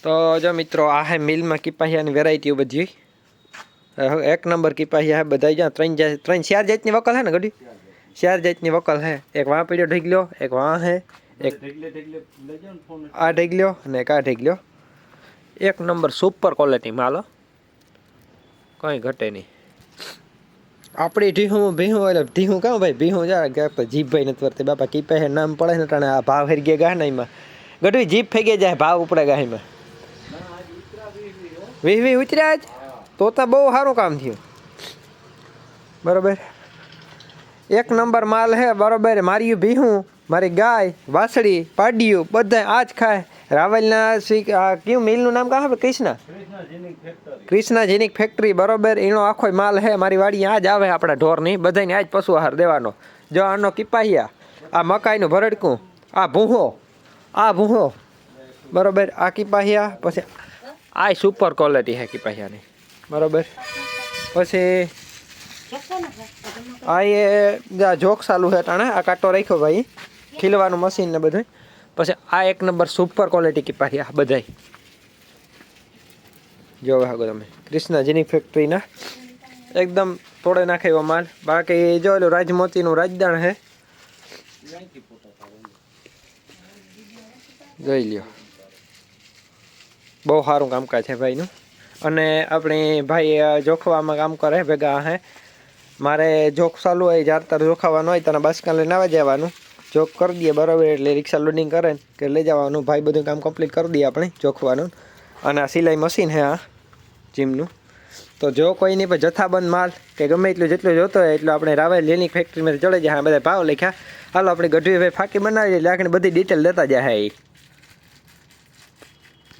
તો જો મિત્રો આ હે મિલમાં કિપાહિયાની વેરાયટીઓ બધી એક નંબર કિપાહિયા હે બધા જ્યાં ત્રણ ચાર જાતની વકલ હે ને ગડી ચાર જાતની વકલ હે એક વાં પડ્યો ઢગલ્યો એક વાં હે એક આ ઢગલ્યો અને એક આ ઢગલ્યો એક નંબર સુપર ક્વોલિટી માલો કંઈ ઘટે નહીં આપણી ભીહું એટલે ઢીહું કાં ભાઈ ભીહું જા કે જીભભાઈ નથી વર્તે બાપા કિપાહિયા નામ પડે ને ટાણે આ ભાવ હરી ગયા ગાહ એમાં ગઢવી જીભ ફેંકે જાય ભાવ ઉપડે ગાહ એમાં 20 ઉતર્યા જ તો બહુ સારું કામ થયું બરાબર એક નંબર માલ હે બરાબર મારી ભીહું મારી ગાય વાસળી પાડિયું બધા આ જ ખાય રાવલના કયું મિલનું નામ કાં કૃષ્ણા જેનિક ફેક્ટરી બરાબર એનો આખો માલ હે મારી વાડી આ જ આવે આપણા ઢોરની બધાને આ જ પશુ આહાર દેવાનો જો આનો કિપાહિયા આ મકાઈનું ભરડકું આ ભૂહો બરાબર આ કિપાહિયા પછી આ સુપર ક્વોલિટી હે કિપાહિયાની બરાબર પછી આ એ જોક ચાલુ છે ટાણે આ કાંટો રાખ્યો ભાઈ ખીલવાનું મશીન ને બધું પછી આ એક નંબર સુપર ક્વોલિટી કિપાહિયા બધાય જોવે હાગો તમે કૃષ્ણા જેની ફેક્ટરીના એકદમ તોડે નાખે એવો માલ બાકી જો એલું રાજમોતીનું રાજદાણ હે જોઈ લ્યો બહુ સારું કામકાજ છે ભાઈનું અને આપણી ભાઈ જોખવામાં કામ કરે ભેગા હે મારે જોખ ચાલુ હોય જ્યારે તારે જોખાવાનું હોય તને બસકા લઈને આવવા જવાનું જોક કરી દઈએ બરાબર એટલે રિક્ષા લોડિંગ કરે કે લઈ જવાનું ભાઈ બધું કામ કમ્પ્લીટ કરી દઈએ આપણે જોખવાનું અને આ સિલાઈ મશીન છે આ જીમનું તો જો કોઈ નહીં પણ જથ્થાબંધ માલ કે ગમે એટલું જેટલું જોતો હોય એટલું આપણે રાવેલ જેનિક ફેક્ટરીમાં ચડે જાય હા બધા ભાવ લખ્યા હાલો આપણે ગઢવી ભાઈ ફાંકી બનાવી એટલે આખી બધી ડિટેલ દેતા જાય એ